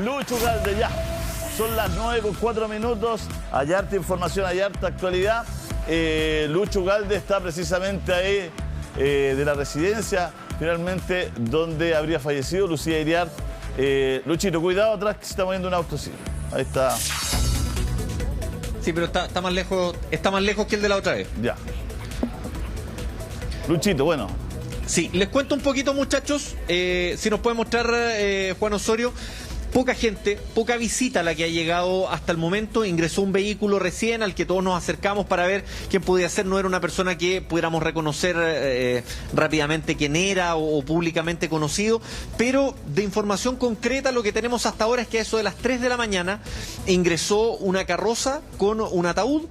Lucho Ugalde, ya. Son las 9:04. Hay harta información, hay harta actualidad. Lucho Ugalde está precisamente ahí de la residencia, finalmente, donde habría fallecido Lucía Iriart. Luchito, cuidado atrás que se está moviendo un auto, sí. Ahí está. Sí, pero está más lejos que el de la otra vez. Ya. Luchito, bueno. Sí, les cuento un poquito, muchachos, si nos puede mostrar Juan Osorio. Poca gente, poca visita la que ha llegado hasta el momento. Ingresó un vehículo recién al que todos nos acercamos para ver quién podía ser. No era una persona que pudiéramos reconocer rápidamente quién era o públicamente conocido, pero de información concreta lo que tenemos hasta ahora es que a eso de las 3 de la mañana ingresó una carroza con un ataúd.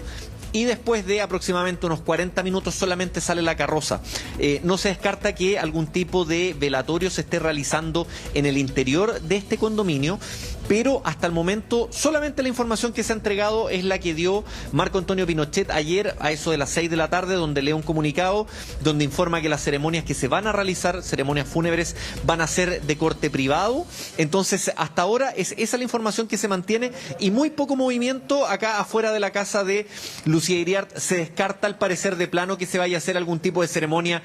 Y después de aproximadamente unos 40 minutos solamente sale la carroza. No se descarta que algún tipo de velatorio se esté realizando en el interior de este condominio, pero hasta el momento solamente la información que se ha entregado es la que dio Marco Antonio Pinochet ayer a eso de las 6 de la tarde, donde lee un comunicado donde informa que las ceremonias que se van a realizar, ceremonias fúnebres, van a ser de corte privado. Entonces, hasta ahora es esa la información que se mantiene y muy poco movimiento acá afuera de la casa de Lucía Iriart. Se descarta al parecer de plano que se vaya a hacer algún tipo de ceremonia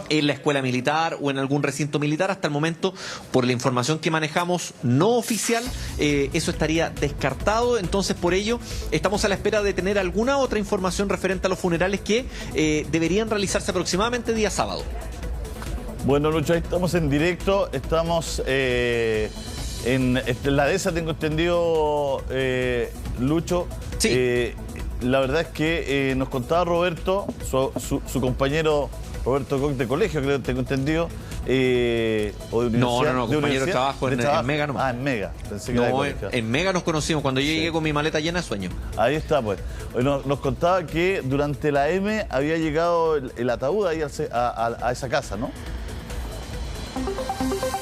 en la escuela militar o en algún recinto militar. Hasta el momento, por la información que manejamos no oficial, eso estaría descartado. Entonces, por ello, estamos a la espera de tener alguna otra información referente a los funerales que deberían realizarse aproximadamente día sábado. Bueno, Lucho, ahí estamos en directo. Estamos en la DESA, tengo entendido, Lucho. Sí. La verdad es que nos contaba Roberto, su compañero Roberto Koch de colegio, creo que tengo entendido. O de universidad. No, compañero de trabajo en Mega nomás. Ah, en Mega. Pensé que era de colegio. En Mega nos conocimos cuando yo llegué con mi maleta llena de sueño. Ahí está, pues. Nos contaba que durante la M había llegado el ataúd ahí a esa casa, ¿no?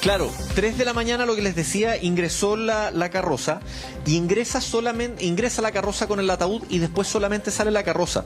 Claro, 3 de la mañana, lo que les decía, ingresó la carroza y ingresa la carroza con el ataúd y después solamente sale la carroza.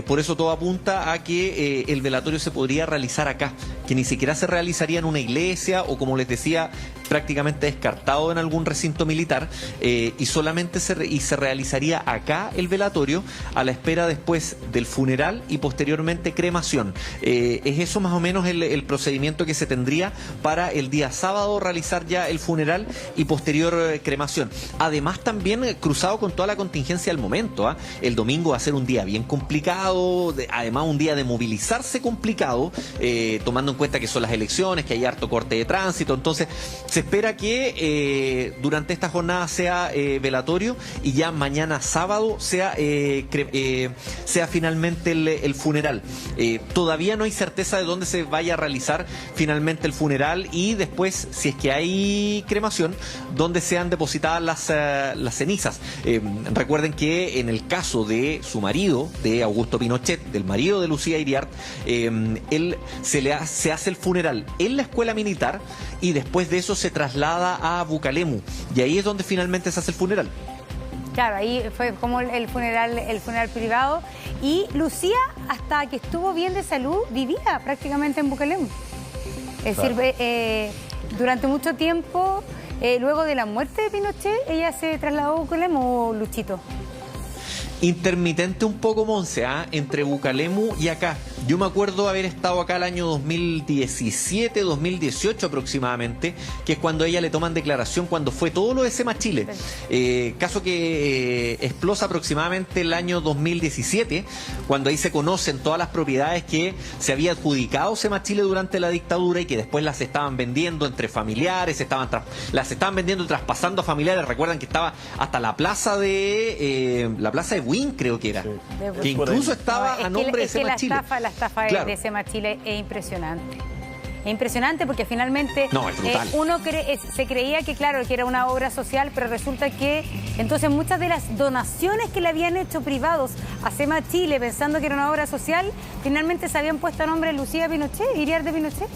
Por eso todo apunta a que el velatorio se podría realizar acá, que ni siquiera se realizaría en una iglesia o, como les decía, prácticamente descartado en algún recinto militar, y solamente se realizaría acá el velatorio a la espera después del funeral y posteriormente cremación. Es eso más o menos el procedimiento que se tendría para el día sábado realizar ya el funeral y posterior cremación. Además, también cruzado con toda la contingencia del momento, ¿ah? El domingo va a ser un día bien complicado, además un día de movilizarse complicado, tomando en cuenta que son las elecciones, que hay harto corte de tránsito. Entonces se espera que durante esta jornada sea velatorio y ya mañana sábado sea finalmente el funeral. Todavía no hay certeza de dónde se vaya a realizar finalmente el funeral y después, si es que hay cremación, dónde sean depositadas las cenizas. Recuerden que en el caso de su marido, de Augusto Pinochet, del marido de Lucía Iriart, él se hace el funeral en la escuela militar y después de eso se traslada a Bucalemu y ahí es donde finalmente se hace el funeral. Claro, ahí fue como el funeral privado. Y Lucía, hasta que estuvo bien de salud, vivía prácticamente en Bucalemu. Es decir, durante mucho tiempo, luego de la muerte de Pinochet, ella se trasladó a Bucalemu, Luchito. Intermitente un poco, Monse, entre Bucalemu y acá. Yo me acuerdo haber estado acá el año 2017, 2018 aproximadamente, que es cuando a ella le toman declaración, cuando fue todo lo de SEMA Chile. Caso que explosa aproximadamente el año 2017, cuando ahí se conocen todas las propiedades que se había adjudicado SEMA Chile durante la dictadura y que después las estaban vendiendo entre familiares, las estaban vendiendo y traspasando a familiares. Recuerdan que estaba hasta la plaza de Buin, creo que era, que incluso estaba a nombre de SEMA Chile. La estafa de SEMA Chile es impresionante. Es impresionante porque finalmente se creía que, claro, que era una obra social, pero resulta que entonces muchas de las donaciones que le habían hecho privados a SEMA Chile, pensando que era una obra social, finalmente se habían puesto a nombre de Lucía Pinochet, Iriart de Pinochet.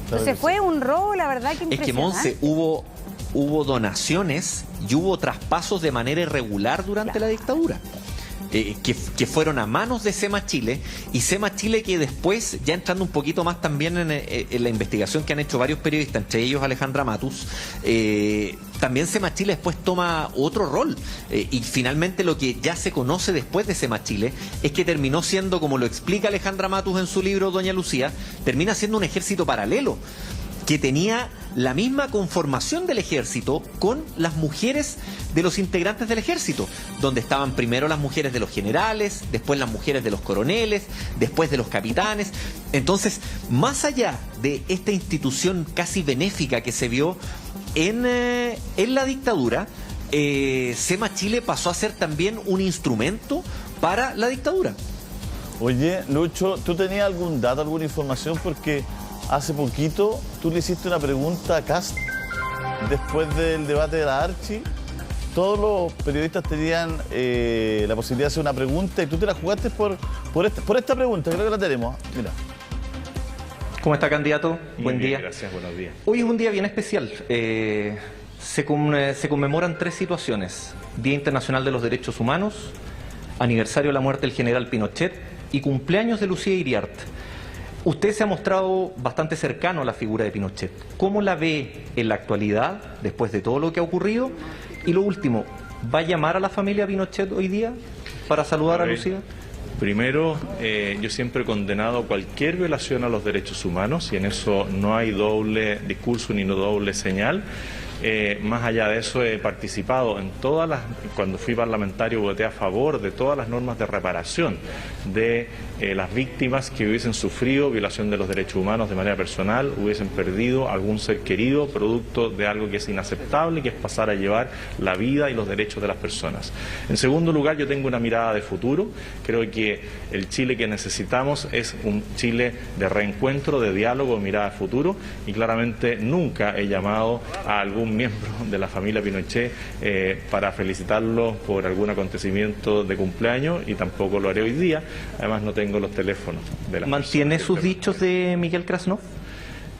Entonces fue un robo, la verdad, que impresionante. Es que, Monse, hubo donaciones y hubo traspasos de manera irregular durante la dictadura. que fueron a manos de SEMA Chile, y SEMA Chile que después, ya entrando un poquito más también en la investigación que han hecho varios periodistas, entre ellos Alejandra Matus, también SEMA Chile después toma otro rol, y finalmente lo que ya se conoce después de SEMA Chile es que terminó siendo, como lo explica Alejandra Matus en su libro Doña Lucía, termina siendo un ejército paralelo que tenía la misma conformación del ejército con las mujeres de los integrantes del ejército, donde estaban primero las mujeres de los generales, después las mujeres de los coroneles, después de los capitanes. Entonces, más allá de esta institución casi benéfica que se vio en la dictadura, SEMA Chile pasó a ser también un instrumento para la dictadura. Oye, Lucho, ¿tú tenías algún dato, alguna información? Porque hace poquito tú le hiciste una pregunta a Kast después del debate de la Archi. Todos los periodistas tenían la posibilidad de hacer una pregunta y tú te la jugaste por esta pregunta, creo que la tenemos. Mira. ¿Cómo está, candidato? Buen día. Gracias, buenos días. Hoy es un día bien especial. Se conmemoran 3 situaciones: Día Internacional de los Derechos Humanos, aniversario de la muerte del general Pinochet y cumpleaños de Lucía Iriart. Usted se ha mostrado bastante cercano a la figura de Pinochet. ¿Cómo la ve en la actualidad, después de todo lo que ha ocurrido? Y lo último, ¿va a llamar a la familia Pinochet hoy día para saludar a Lucía? Primero, yo siempre he condenado cualquier violación a los derechos humanos, y en eso no hay doble discurso ni doble señal. Más allá de eso, he participado en cuando fui parlamentario voté a favor de todas las normas de reparación de las víctimas que hubiesen sufrido violación de los derechos humanos de manera personal, hubiesen perdido algún ser querido producto de algo que es inaceptable, que es pasar a llevar la vida y los derechos de las personas. En segundo lugar, yo tengo una mirada de futuro. Creo que el Chile que necesitamos es un Chile de reencuentro, de diálogo, de mirada de futuro, y claramente nunca he llamado a algún miembro de la familia Pinochet para felicitarlo por algún acontecimiento de cumpleaños, y tampoco lo haré hoy día. Además, no tengo los teléfonos de las ¿Mantiene sus dichos de Miguel Krasnov?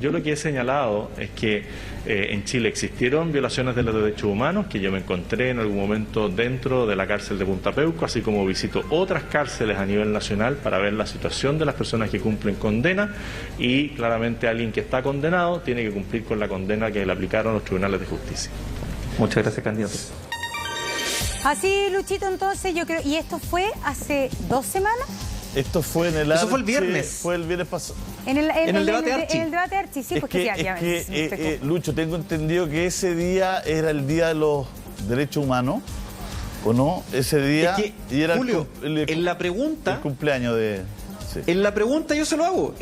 Yo lo que he señalado es que en Chile existieron violaciones de los derechos humanos, que yo me encontré en algún momento dentro de la cárcel de Punta Peuco, así como visito otras cárceles a nivel nacional para ver la situación de las personas que cumplen condena, y claramente alguien que está condenado tiene que cumplir con la condena que le aplicaron los tribunales de justicia. Muchas gracias, candidato. Así, Luchito, entonces yo creo, ¿y esto fue hace 2 semanas? Esto fue en el Eso fue el viernes. Fue el viernes pasado. En el debate Archi. En el debate Archi, sí, porque Lucho, tengo entendido que ese día era el día de los derechos humanos, ¿o no? Ese día. Es que, y era Julio, en la pregunta. El cumpleaños de. Sí. En la pregunta yo se lo hago.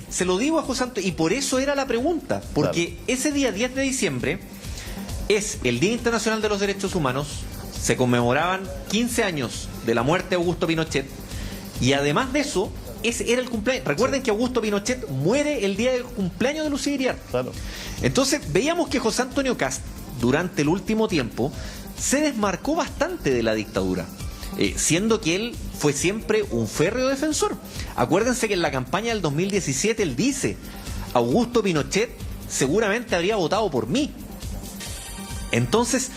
Se lo digo a José Antonio, y por eso era la pregunta. Porque ese día, 10 de diciembre, es el Día Internacional de los Derechos Humanos. Se conmemoraban 15 años de la muerte de Augusto Pinochet. Y además de eso, ese era el cumpleaños. Recuerden que Augusto Pinochet muere el día del cumpleaños de Lucía Iriart. Claro. Entonces, veíamos que José Antonio Kast, durante el último tiempo, se desmarcó bastante de la dictadura, siendo que él fue siempre un férreo defensor. Acuérdense que en la campaña del 2017 él dice: Augusto Pinochet seguramente habría votado por mí. Entonces,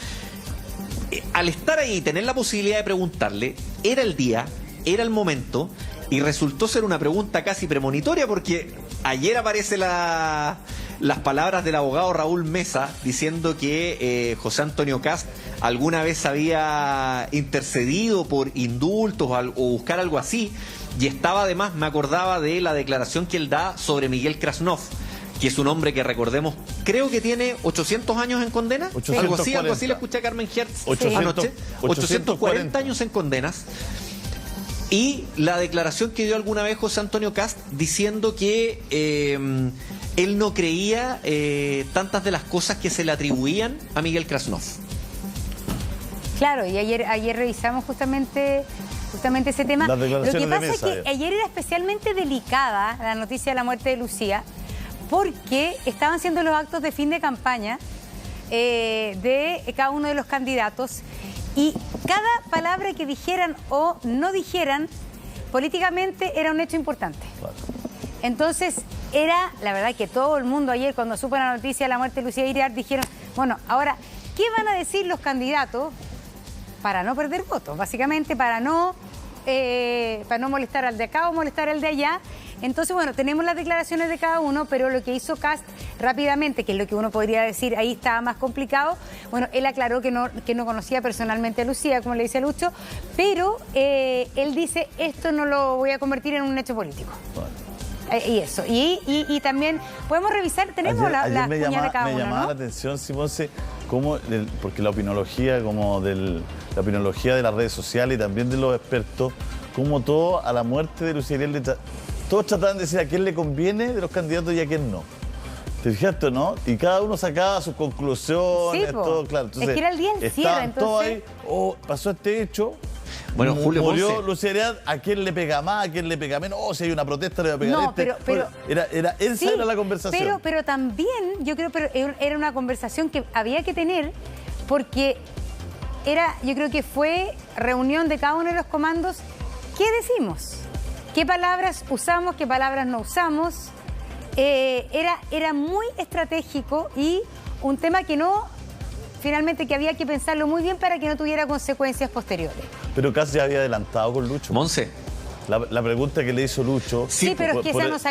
al estar ahí y tener la posibilidad de preguntarle, era el día, era el momento, y resultó ser una pregunta casi premonitoria, porque ayer aparecen las palabras del abogado Raúl Mesa diciendo que José Antonio Kast alguna vez había intercedido por indultos o buscar algo así, y estaba además, me acordaba de la declaración que él da sobre Miguel Krasnov, que es un hombre que, recordemos, creo que tiene 800 años en condena. 840. Algo así le escuché a Carmen Hertz 800, anoche. 840 años en condenas. Y la declaración que dio alguna vez José Antonio Kast diciendo que él no creía tantas de las cosas que se le atribuían a Miguel Krasnov. Claro, y ayer revisamos justamente ese tema. Lo que pasa es que ayer era especialmente delicada la noticia de la muerte de Lucía, porque estaban siendo los actos de fin de campaña de cada uno de los candidatos, y cada palabra que dijeran o no dijeran políticamente era un hecho importante. Claro. Entonces, era la verdad que todo el mundo ayer, cuando supo la noticia de la muerte de Lucía Iriart, dijeron, bueno, ahora, ¿qué van a decir los candidatos para no perder votos? Básicamente para no para no molestar al de acá o molestar al de allá. Entonces, bueno, tenemos las declaraciones de cada uno, pero lo que hizo Kast rápidamente, que es lo que uno podría decir, ahí estaba más complicado, bueno, él aclaró que no conocía personalmente a Lucía, como le dice a Lucho, pero él dice, esto no lo voy a convertir en un hecho político. Y eso. Y también podemos revisar, tenemos las cuñas de cada uno, me llamaba ¿no? la atención, Simonse, porque la opinología, la opinología de las redes sociales y también de los expertos, como todo a la muerte de Lucía Iriart, todos trataban de decir a quién le conviene de los candidatos y a quién no. ¿Te fijaste, no? Y cada uno sacaba sus conclusiones, Sí, todo, claro. Entonces, es que era el día del cierre, entonces... todos ahí, pasó este hecho. Bueno, Julio murió Ponce. Lucía Iriart, ¿a quién le pega más? ¿A quién le pega menos? Si hay una protesta, le va a pegar No, pero esa era la conversación. Pero también, yo creo que era una conversación que había que tener, porque yo creo que fue reunión de cada uno de los comandos. ¿Qué decimos? ¿Qué palabras usamos? ¿Qué palabras no usamos? Era muy estratégico y un tema que finalmente que había que pensarlo muy bien para que no tuviera consecuencias posteriores. Pero casi ya había adelantado con Lucho. Monse. La pregunta que le hizo Lucho... Sí, pero es que esa nos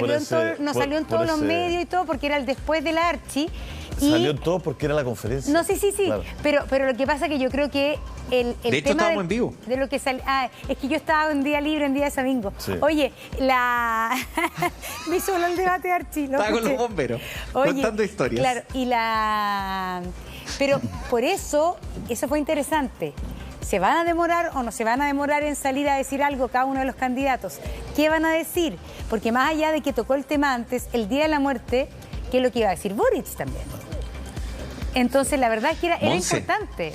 salió en todos los medios y todo, porque era el después de la Archi. Salió en todo porque era la conferencia. No, sí. Claro. Pero lo que pasa es que yo creo que el de hecho, tema estábamos en vivo. De lo que sale... es que yo estaba en día libre, en día de domingo. Sí. Oye, me hizo el debate de Archi. Estaba con los bomberos, contando historias. Claro, pero por eso fue interesante. ¿Se van a demorar o no se van a demorar en salir a decir algo cada uno de los candidatos? ¿Qué van a decir? Porque más allá de que tocó el tema antes, el día de la muerte, ¿qué es lo que iba a decir Boric también? Entonces, la verdad es que era importante.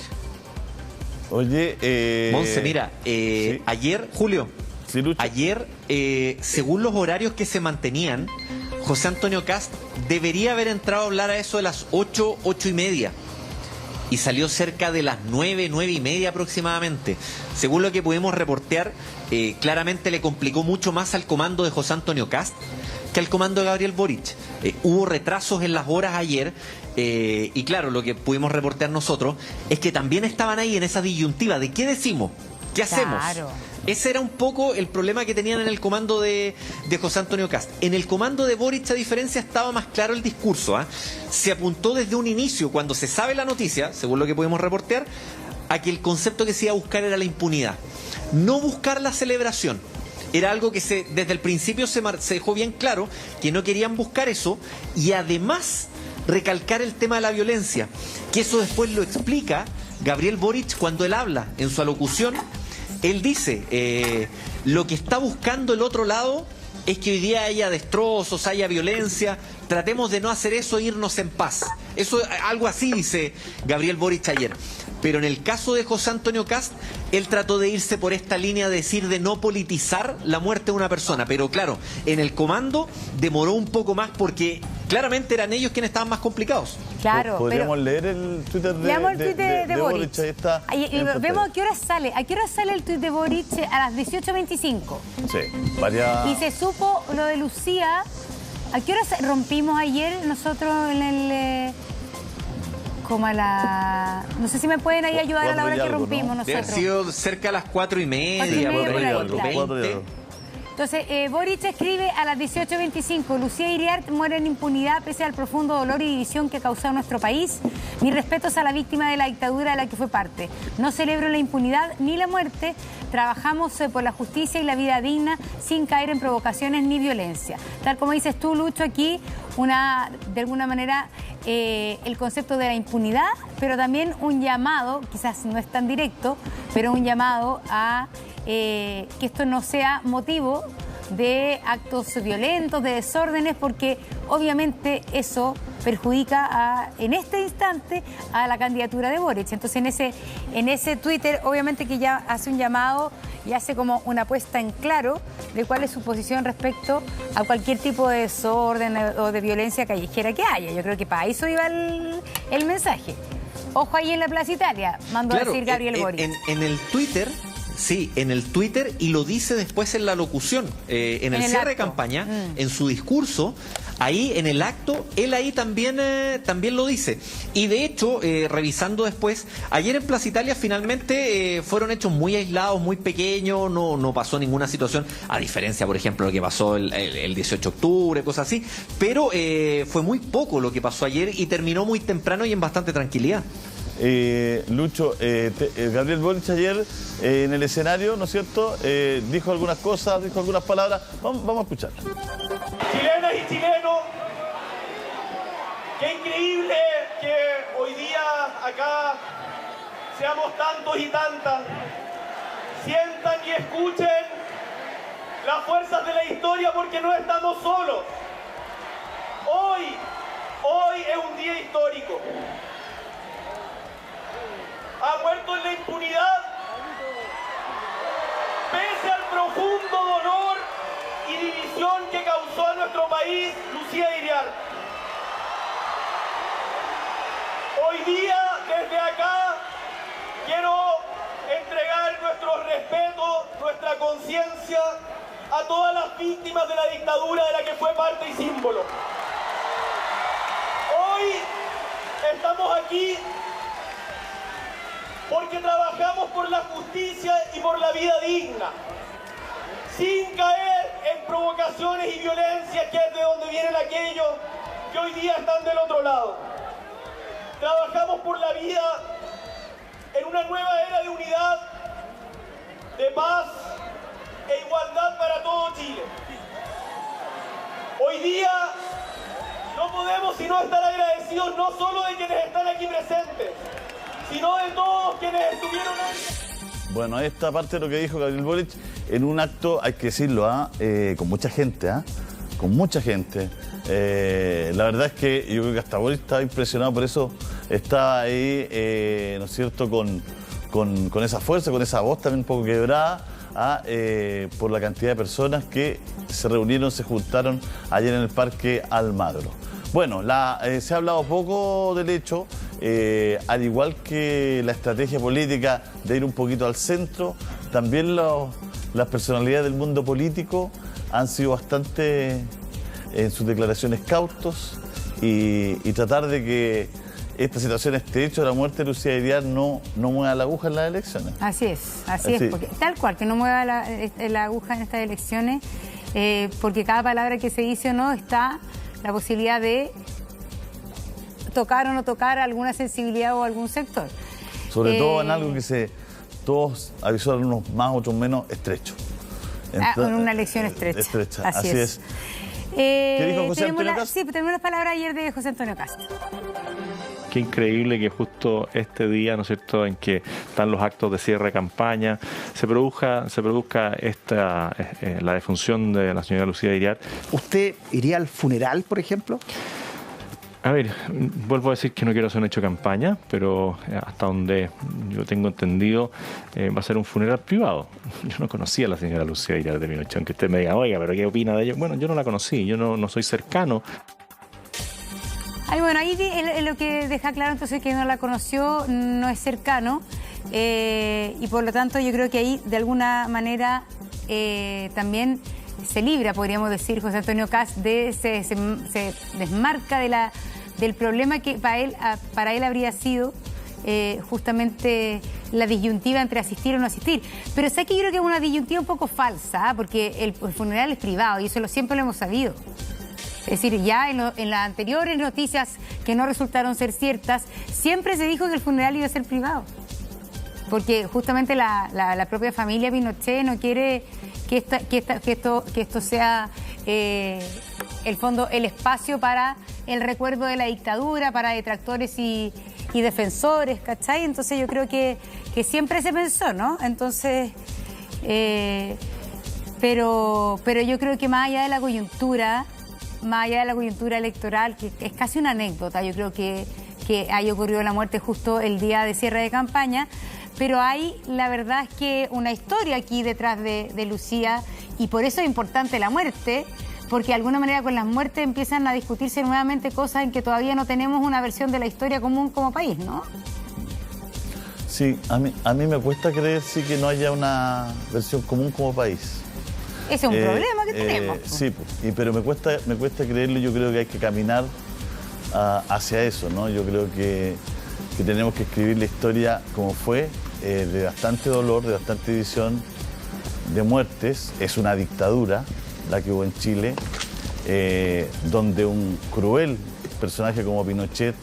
Oye, Monse, mira, ¿sí? ayer, Julio, Sí, Lucho. ayer, según los horarios que se mantenían, José Antonio Kast debería haber entrado a hablar a eso de las 8, 8:30. Y salió cerca de las 9, 9:30 aproximadamente. Según lo que pudimos reportear, claramente le complicó mucho más al comando de José Antonio Kast que al comando de Gabriel Boric. Hubo retrasos en las horas ayer, y claro, lo que pudimos reportear nosotros es que también estaban ahí en esa disyuntiva de ¿qué decimos? ¿Qué hacemos? Claro. Ese era un poco el problema que tenían en el comando de José Antonio Kast. En el comando de Boric, a diferencia, estaba más claro el discurso. Se apuntó desde un inicio, cuando se sabe la noticia, según lo que pudimos reportear, a que el concepto que se iba a buscar era la impunidad. No buscar la celebración. Era algo que desde el principio se dejó bien claro, que no querían buscar eso, y además recalcar el tema de la violencia, que eso después lo explica Gabriel Boric cuando él habla en su alocución. Él dice, lo que está buscando el otro lado es que hoy día haya destrozos, haya violencia, tratemos de no hacer eso e irnos en paz. Eso, algo así dice Gabriel Boric ayer. Pero en el caso de José Antonio Kast, él trató de irse por esta línea de decir de no politizar la muerte de una persona. Pero claro, en el comando demoró un poco más porque claramente eran ellos quienes estaban más complicados. Claro, ¿Podríamos leer el Twitter de Boric? Ahí está. Vemos a qué hora sale. ¿A qué hora sale el tuit de Boric? A las 18:25. Sí, varias... Y se supo lo de Lucía. ¿A qué hora rompimos ayer nosotros en el... como a la... No sé si me pueden ahí ayudar a la hora que rompimos nosotros. Debe haber sido cerca a las 4:30, 4:20. Entonces, Boric escribe a las 18:25, Lucía Iriart muere en impunidad pese al profundo dolor y división que causó a nuestro país. Mis respetos a la víctima de la dictadura de la que fue parte. No celebro la impunidad ni la muerte. Trabajamos por la justicia y la vida digna sin caer en provocaciones ni violencia. Tal como dices tú, Lucho, aquí de alguna manera el concepto de la impunidad, pero también un llamado, quizás no es tan directo, pero un llamado a que esto no sea motivo de actos violentos, de desórdenes, porque obviamente eso perjudica en este instante a la candidatura de Boric. Entonces en ese Twitter obviamente que ya hace un llamado y hace como una puesta en claro de cuál es su posición respecto a cualquier tipo de desorden o de violencia callejera que haya. Yo creo que para eso iba el mensaje. Ojo ahí en la Plaza Italia, mandó a decir Gabriel Boric. En el Twitter... Sí, en el Twitter, y lo dice después en la locución, en el cierre de campaña, en su discurso, Ahí en el acto, él ahí también lo dice. Y de hecho, revisando después, ayer en Plaza Italia finalmente fueron hechos muy aislados, muy pequeños, no pasó ninguna situación, a diferencia, por ejemplo, lo que pasó el 18 de octubre, cosas así, pero fue muy poco lo que pasó ayer y terminó muy temprano y en bastante tranquilidad. Lucho, Gabriel Boric ayer en el escenario, ¿no es cierto?, dijo algunas cosas, dijo algunas palabras. Vamos a escucharlas. Chilenas y chilenos, qué increíble que hoy día acá seamos tantos y tantas. Sientan y escuchen las fuerzas de la historia, porque no estamos solos. Hoy es un día histórico. Ha muerto en la impunidad, pese al profundo dolor y división que causó a nuestro país Lucía Iriarte. Hoy día, desde acá, quiero entregar nuestro respeto, nuestra conciencia a todas las víctimas de la dictadura de la que fue parte y símbolo. Hoy estamos aquí porque trabajamos por la justicia y por la vida digna, sin caer en provocaciones y violencias, que es de donde vienen aquellos que hoy día están del otro lado. Trabajamos por la vida en una nueva era de unidad, de paz e igualdad para todo Chile. Hoy día no podemos sino estar agradecidos no solo de quienes están aquí presentes, sino de todos quienes estuvieron ahí. Bueno, esta parte de lo que dijo Gabriel Boric en un acto, hay que decirlo, con mucha gente, con mucha gente. La verdad es que yo creo que hasta Boric estaba impresionado, por eso estaba ahí, ¿no es cierto?, con esa fuerza, con esa voz también un poco quebrada, por la cantidad de personas que se reunieron, se juntaron ayer en el Parque Almagro. Bueno, se ha hablado poco del hecho, al igual que la estrategia política de ir un poquito al centro, también las personalidades del mundo político han sido bastante, en sus declaraciones, cautos y tratar de que esta situación, este hecho de la muerte de Lucía Iriarte no mueva la aguja en las elecciones. Así es, porque tal cual, que no mueva la aguja en estas elecciones, porque cada palabra que se dice o no está la posibilidad de tocar o no tocar alguna sensibilidad o algún sector. Sobre todo en algo que todos avisaron, unos más, otros menos, estrecho. En una elección estrecha. Así es. ¿Qué dijo José Antonio Kast? Sí, tenemos las palabras ayer de José Antonio Kast. Qué increíble que justo este día, ¿no es cierto?, en que están los actos de cierre de campaña, se produzca la defunción de la señora Lucía Iriarte. ¿Usted iría al funeral, por ejemplo? A ver, vuelvo a decir que no quiero hacer un hecho de campaña, pero hasta donde yo tengo entendido, va a ser un funeral privado. Yo no conocía a la señora Lucía Iriarte de Pinochet, aunque usted me diga, oiga, ¿pero qué opina de ello? Bueno, yo no la conocí, yo no soy cercano. Ay, bueno, ahí lo que deja claro entonces que no la conoció, no es cercano, y por lo tanto yo creo que ahí de alguna manera también se libra, podríamos decir, José Antonio Kast, se desmarca del problema que para él habría sido justamente la disyuntiva entre asistir o no asistir. Pero sé que yo creo que es una disyuntiva un poco falsa, porque el funeral es privado y eso siempre lo hemos sabido. Es decir, ya en las anteriores noticias que no resultaron ser ciertas, siempre se dijo que el funeral iba a ser privado. Porque justamente la propia familia Pinochet no quiere que esto sea el espacio para el recuerdo de la dictadura, para detractores y defensores, ¿cachai? Entonces yo creo que siempre se pensó, ¿no? Entonces, pero yo creo que más allá de la coyuntura electoral, que es casi una anécdota, yo creo que haya ocurrido la muerte justo el día de cierre de campaña, pero hay, la verdad es que una historia aquí detrás de Lucía, y por eso es importante la muerte, porque de alguna manera con las muertes empiezan a discutirse nuevamente cosas en que todavía no tenemos una versión de la historia común como país, ¿no? Sí, a mí me cuesta creer que no haya una versión común como país. Ese es un problema que tenemos. Sí, pues. pero me cuesta creerlo. Yo creo que hay que caminar hacia eso, ¿no? Yo creo que tenemos que escribir la historia como fue, de bastante dolor, de bastante división, de muertes. Es una dictadura la que hubo en Chile, donde un cruel personaje como Pinochet,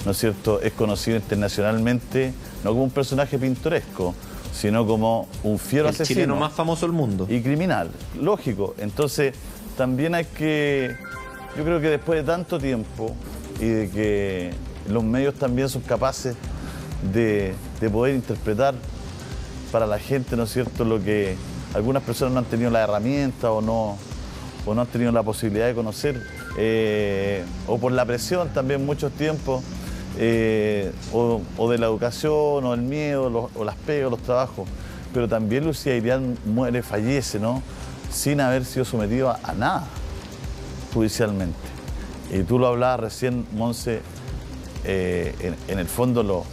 ¿no es cierto?, es conocido internacionalmente no como un personaje pintoresco, sino como un fiero asesino. El chileno más famoso del mundo. Y criminal, lógico. Entonces, también hay que... Yo creo que después de tanto tiempo y de que los medios también son capaces de poder interpretar para la gente, ¿no es cierto?, lo que algunas personas no han tenido la herramienta o no han tenido la posibilidad de conocer, o por la presión también muchos tiempos, o de la educación, o el miedo, o las pegas, los trabajos. Pero también Lucía Iriart fallece, ¿no?, sin haber sido sometida a nada judicialmente. Y tú lo hablabas recién, Monse, en el fondo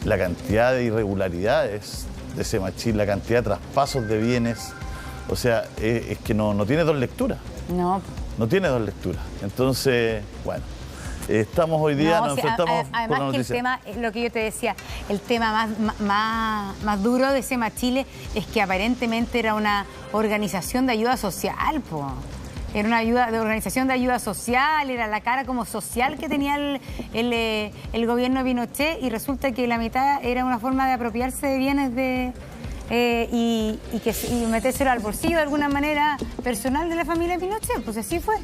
la cantidad de irregularidades de Semachil, la cantidad de traspasos de bienes, o sea, es que no tiene dos lecturas. No tiene dos lecturas. Entonces, bueno, estamos hoy día, nos enfrentamos además con la que noticia. el tema, lo que yo te decía, el tema más duro de Semachile es que aparentemente era una organización de ayuda social, po. Era una organización de ayuda social, era la cara como social que tenía el gobierno de Pinochet, y resulta que la mitad era una forma de apropiarse de bienes y metérselo al bolsillo de alguna manera personal de la familia Pinochet. Pues así fue.